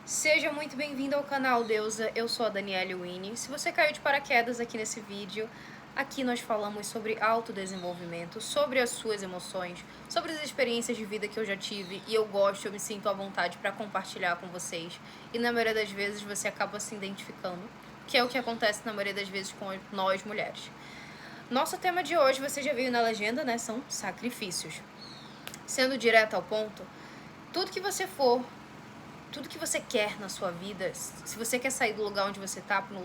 Seja muito bem-vindo ao canal Deusa, eu sou a Daniele Winnie. Se você caiu de paraquedas aqui nesse vídeo, aqui nós falamos sobre autodesenvolvimento, sobre as suas emoções, sobre as experiências de vida que eu já tive e eu gosto, eu me sinto à vontade para compartilhar com vocês. E na maioria das vezes você acaba se identificando, que é o que acontece na maioria das vezes com nós mulheres. Nosso tema de hoje, você já viu na legenda, né? São sacrifícios. Sendo direto ao ponto, tudo que você for, tudo que você quer na sua vida, se você quer sair do lugar onde você está para um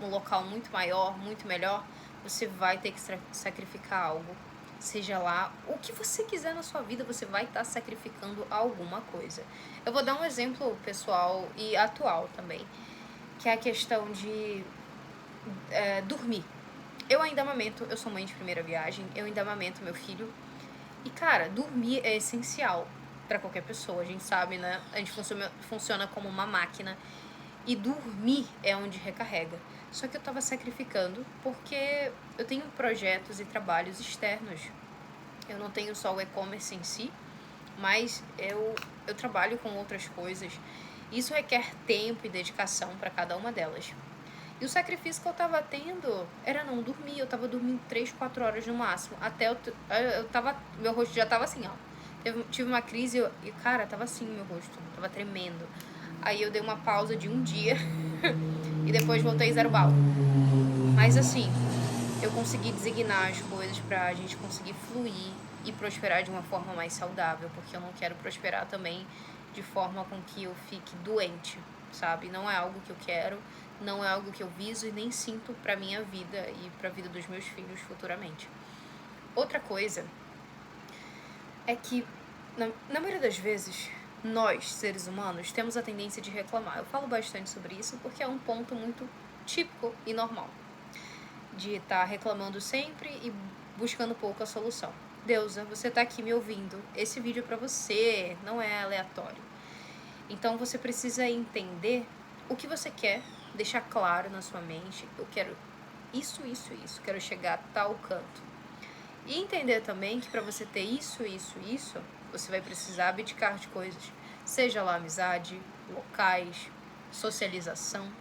local muito maior, muito melhor, você vai ter que sacrificar algo. Seja lá o que você quiser na sua vida, você vai estar sacrificando alguma coisa. Eu vou dar um exemplo pessoal e atual também, que é a questão de dormir. Eu ainda amamento, eu sou mãe de primeira viagem, eu ainda amamento meu filho. E cara, dormir é essencial para qualquer pessoa, a gente sabe, né? A gente funciona como uma máquina. E dormir é onde recarrega. Só que eu tava sacrificando porque eu tenho projetos e trabalhos externos. Eu não tenho só o e-commerce em si, mas eu trabalho com outras coisas. Isso requer tempo e dedicação para cada uma delas. E o sacrifício que eu tava tendo era não dormir. Eu tava dormindo 3, 4 horas no máximo. Até eu tava. Meu rosto já tava assim, ó. Tive uma crise e, cara, tava assim meu rosto. Tava tremendo. Aí eu dei uma pausa de um dia e depois voltei zero bala. Mas assim, eu consegui designar as coisas pra gente conseguir fluir e prosperar de uma forma mais saudável. Porque eu não quero prosperar também de forma com que eu fique doente, sabe? Não é algo que eu quero, não é algo que eu viso e nem sinto pra minha vida e pra vida dos meus filhos futuramente. Outra coisa é que, na maioria das vezes, nós, seres humanos, temos a tendência de reclamar. Eu falo bastante sobre isso porque é um ponto muito típico e normal de estar reclamando sempre e buscando pouco a solução. Deusa, você tá aqui me ouvindo, esse vídeo é pra você, não é aleatório. Então você precisa entender o que você quer, deixar claro na sua mente, eu quero isso, quero chegar a tal canto. E entender também que para você ter isso, você vai precisar abdicar de coisas. Seja lá amizade, locais, socialização.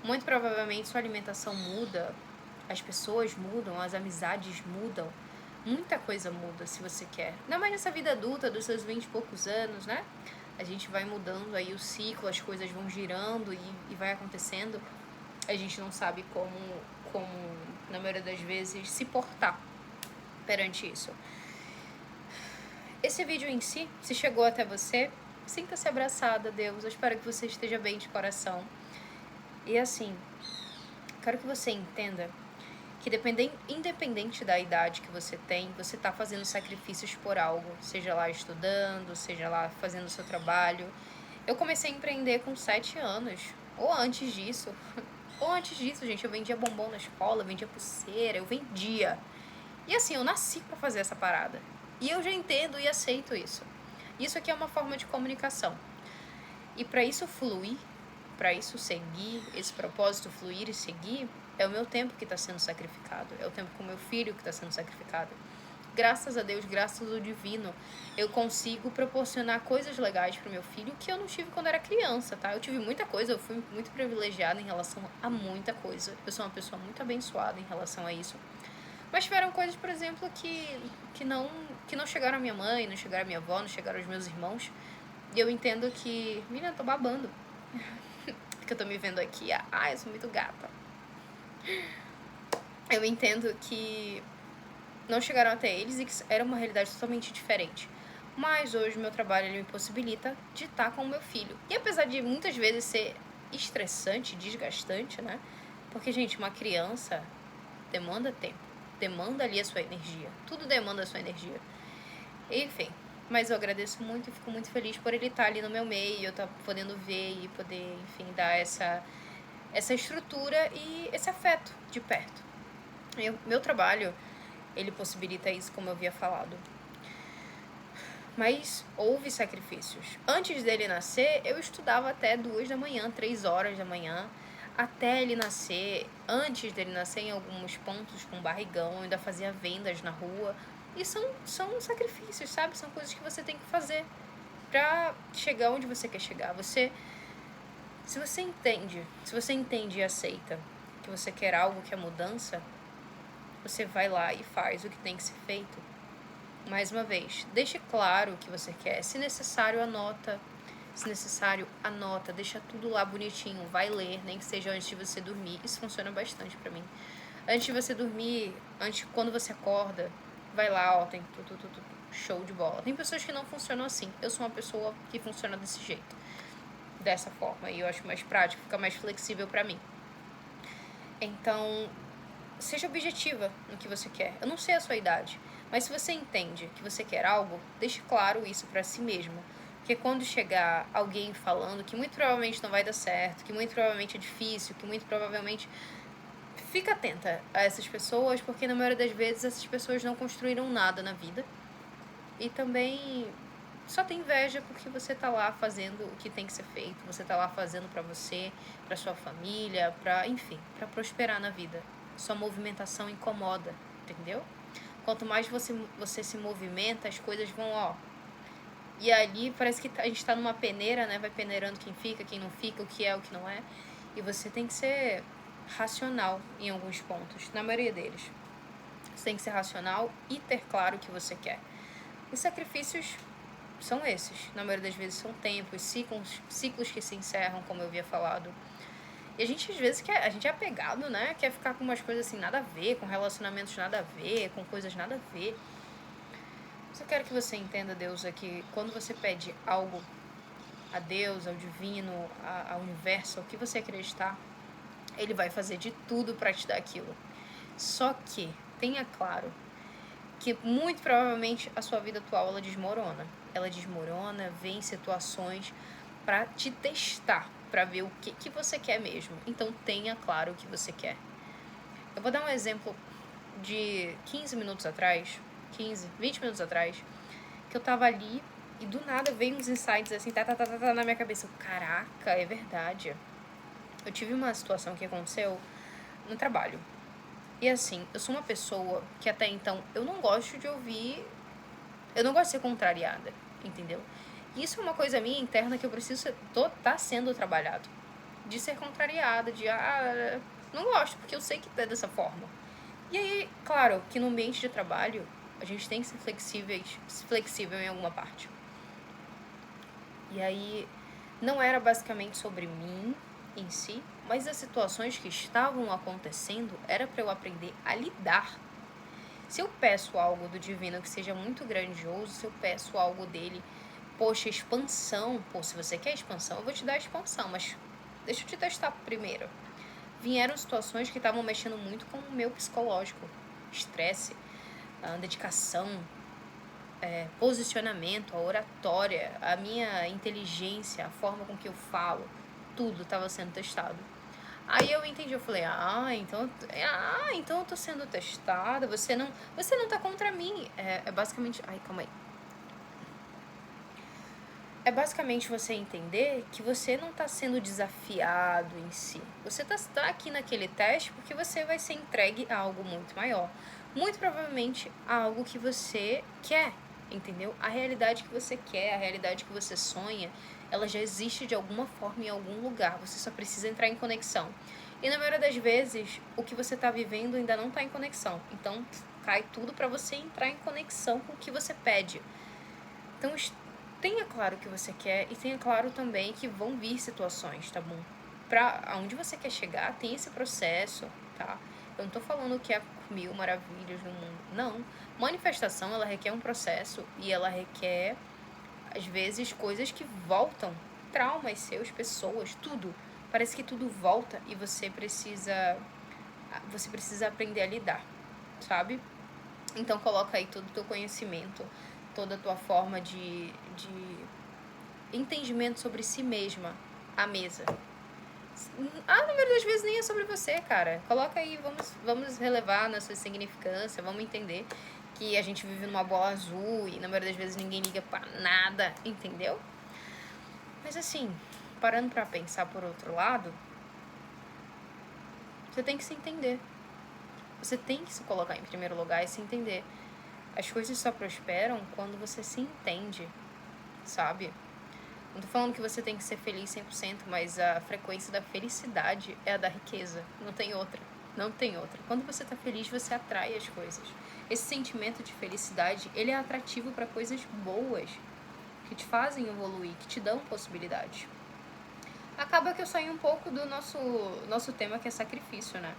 Muito provavelmente sua alimentação muda, as pessoas mudam, as amizades mudam. Muita coisa muda se você quer. Ainda mais nessa vida adulta dos seus 20 e poucos anos, né? A gente vai mudando aí o ciclo, as coisas vão girando e vai acontecendo. A gente não sabe como, na maioria das vezes, se portar perante isso. Esse vídeo em si, se chegou até você, sinta-se abraçada, Deus. Eu espero que você esteja bem de coração. E assim, quero que você entenda que independente da idade que você tem, você está fazendo sacrifícios por algo. Seja lá estudando, seja lá fazendo o seu trabalho. Eu comecei a empreender com 7 anos. Ou antes disso. Ou antes disso, gente, eu vendia bombom na escola, eu vendia pulseira, eu vendia. E assim, eu nasci pra fazer essa parada. E eu já entendo e aceito isso. Isso aqui é uma forma de comunicação. E para isso fluir, para isso seguir, esse propósito fluir e seguir, é o meu tempo que está sendo sacrificado. É o tempo com o meu filho que está sendo sacrificado. Graças a Deus, graças ao divino, eu consigo proporcionar coisas legais pro meu filho que eu não tive quando era criança, tá? Eu tive muita coisa, eu fui muito privilegiada em relação a muita coisa. Eu sou uma pessoa muito abençoada em relação a isso. Mas tiveram coisas, por exemplo, que não chegaram à minha mãe, não chegaram à minha avó, não chegaram aos meus irmãos. E eu entendo que... Menina, eu tô babando. Porque eu tô me vendo aqui. Eu sou muito gata. Eu entendo que não chegaram até eles e que era uma realidade totalmente diferente. Mas hoje o meu trabalho ele me possibilita de estar com o meu filho. E apesar de muitas vezes ser estressante, desgastante, né? Porque, gente, uma criança demanda tempo. Demanda ali a sua energia. Tudo demanda a sua energia. Enfim, mas eu agradeço muito e fico muito feliz por ele estar ali no meu meio, eu estar podendo ver e poder, enfim, dar essa estrutura e esse afeto de perto. Meu trabalho, ele possibilita isso, como eu havia falado. Mas houve sacrifícios. Antes dele nascer, eu estudava até 2 da manhã, 3 horas da manhã, até ele nascer. Antes dele nascer, em alguns pontos com barrigão, eu ainda fazia vendas na rua. E são sacrifícios, sabe? São coisas que você tem que fazer pra chegar onde você quer chegar. Você Se você entende e aceita que você quer algo que é mudança, você vai lá e faz o que tem que ser feito. Mais uma vez, deixe claro o que você quer. Se necessário, anota. Se necessário, anota. Deixa tudo lá bonitinho. Vai ler, nem que seja antes de você dormir. Isso funciona bastante pra mim. Antes de você dormir, quando você acorda, vai lá, ó, tem tudo, show de bola. Tem pessoas que não funcionam assim. Eu sou uma pessoa que funciona desse jeito. Dessa forma. E eu acho mais prático, fica mais flexível pra mim. Então, seja objetiva no que você quer. Eu não sei a sua idade, mas se você entende que você quer algo, deixe claro isso pra si mesmo. Porque quando chegar alguém falando que muito provavelmente não vai dar certo, que muito provavelmente é difícil, que muito provavelmente... Fica atenta a essas pessoas, porque na maioria das vezes essas pessoas não construíram nada na vida. E também só tem inveja porque você tá lá fazendo o que tem que ser feito, você tá lá fazendo pra você, pra sua família, enfim, pra prosperar na vida. Sua movimentação incomoda, entendeu? Quanto mais você se movimenta, as coisas vão, ó. E ali parece que a gente tá numa peneira, né? Vai peneirando quem fica, quem não fica, o que é, o que não é. E você tem que ser racional em alguns pontos, na maioria deles. Você tem que ser racional e ter claro o que você quer. Os sacrifícios são esses. Na maioria das vezes são tempos, ciclos que se encerram, como eu havia falado. E a gente às vezes a gente é apegado, né? Quer ficar com umas coisas assim nada a ver, com relacionamentos nada a ver, com coisas nada a ver. Mas eu quero que você entenda, Deus, é que quando você pede algo a Deus, ao divino, ao universo, ao que você acreditar, ele vai fazer de tudo para te dar aquilo. Só que tenha claro que muito provavelmente a sua vida atual ela desmorona. Ela desmorona, vem situações para te testar, para ver o que você quer mesmo. Então tenha claro o que você quer. Eu vou dar um exemplo de 15 minutos atrás, 20 minutos atrás, que eu tava ali e do nada veio uns insights assim, tá na minha cabeça. Caraca, é verdade. Eu tive uma situação que aconteceu no trabalho. E assim, eu sou uma pessoa que até então eu não gosto de ouvir. Eu não gosto de ser contrariada, entendeu? E isso é uma coisa minha interna que eu preciso tá sendo trabalhado. De ser contrariada, não gosto, porque eu sei que é dessa forma. E aí, claro, que no ambiente de trabalho a gente tem que ser flexível em alguma parte. E aí, não era basicamente sobre mim em si, mas as situações que estavam acontecendo era para eu aprender a lidar. Se eu peço algo do divino que seja muito grandioso, se eu peço algo dele, poxa, expansão, se você quer expansão, eu vou te dar expansão, mas deixa eu te testar primeiro. Vieram situações que estavam mexendo muito com o meu psicológico, estresse, dedicação, posicionamento, a oratória, a minha inteligência, a forma com que eu falo, tudo estava sendo testado. Aí eu entendi, eu falei, então eu tô sendo testada, você não tá contra mim. É basicamente, calma aí. É basicamente você entender que você não tá sendo desafiado em si. Você tá aqui naquele teste porque você vai ser entregue a algo muito maior. Muito provavelmente a algo que você quer, entendeu? A realidade que você quer, a realidade que você sonha, ela já existe de alguma forma em algum lugar. Você só precisa entrar em conexão. E na maioria das vezes, o que você tá vivendo ainda não tá em conexão. Então, cai tudo para você entrar em conexão com o que você pede. Então, tenha claro o que você quer e tenha claro também que vão vir situações, tá bom? Pra aonde você quer chegar, tem esse processo, tá? Eu não tô falando que é 1000 maravilhas no mundo. Não. Manifestação, ela requer um processo e ela requer, às vezes, coisas que voltam. Traumas seus, pessoas, tudo. Parece que tudo volta e você precisa aprender a lidar, sabe? Então coloca aí todo o teu conhecimento, toda a tua forma de entendimento sobre si mesma à mesa. Na maioria das vezes nem é sobre você, cara. Coloca aí, vamos relevar na sua significância, vamos entender que a gente vive numa bola azul e na maioria das vezes ninguém liga pra nada, entendeu? Mas assim, parando pra pensar por outro lado, você tem que se entender. Você tem que se colocar em primeiro lugar e se entender. As coisas só prosperam quando você se entende, sabe? Não tô falando que você tem que ser feliz 100%, mas a frequência da felicidade é a da riqueza. Não tem outra. Não tem outra. Quando você tá feliz, você atrai as coisas. Esse sentimento de felicidade, ele é atrativo para coisas boas, que te fazem evoluir, que te dão possibilidades. Acaba que eu saí um pouco do nosso tema, que é sacrifício, né?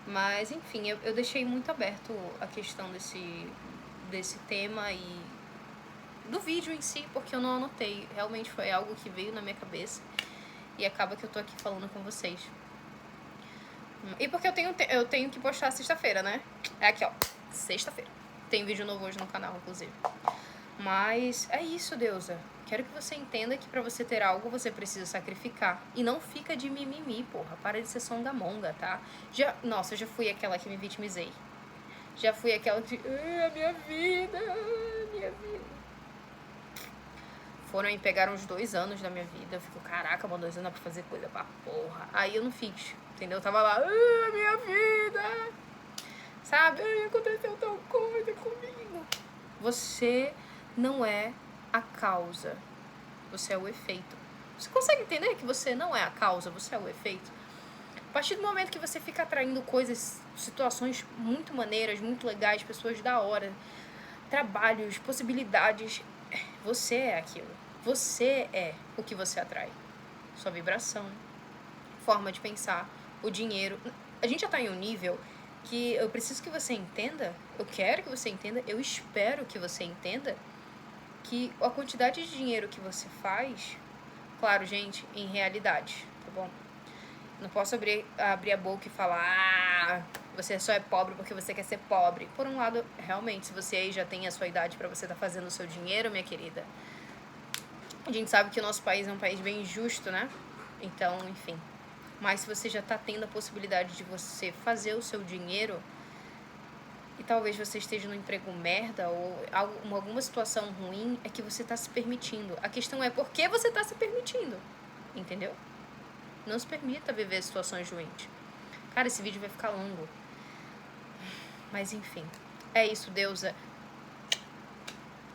Mas, enfim, eu deixei muito aberto a questão desse tema e do vídeo em si, porque eu não anotei. Realmente foi algo que veio na minha cabeça e acaba que eu tô aqui falando com vocês. E porque eu tenho que postar sexta-feira, né? É aqui, ó. Sexta-feira. Tem vídeo novo hoje no canal, inclusive. Mas é isso, deusa. Quero que você entenda que pra você ter algo, você precisa sacrificar. E não fica de mimimi, porra. Para de ser songamonga, tá? Nossa, eu já fui aquela que me vitimizei. Já fui aquela que... a minha vida. Foram e pegaram uns 2 anos da minha vida. Eu fico, caraca, mano, 2 anos pra fazer coisa pra porra. Aí eu não fiz, entendeu? Eu tava lá, minha vida. Sabe? Aconteceu tal coisa comigo. Você não é a causa. Você é o efeito. Você consegue entender que você não é a causa, você é o efeito? A partir do momento que você fica atraindo coisas, situações muito maneiras, muito legais, pessoas da hora, trabalhos, possibilidades, você é aquilo. Você é o que você atrai. Sua vibração, forma de pensar, o dinheiro. A gente já tá em um nível que eu preciso que você entenda, eu quero que você entenda, eu espero que você entenda que a quantidade de dinheiro que você faz, claro, gente, em realidade, tá bom? Não posso abrir a boca e falar, você só é pobre porque você quer ser pobre. Por um lado, realmente, se você aí já tem a sua idade pra você tá fazendo o seu dinheiro, minha querida, a gente sabe que o nosso país é um país bem injusto, né? Então, enfim. Mas se você já tá tendo a possibilidade de você fazer o seu dinheiro, e talvez você esteja num emprego merda ou alguma situação ruim, é que você tá se permitindo. A questão é por que você tá se permitindo, entendeu? Não se permita viver situações ruins. Cara, esse vídeo vai ficar longo. Mas enfim, é isso, deusa.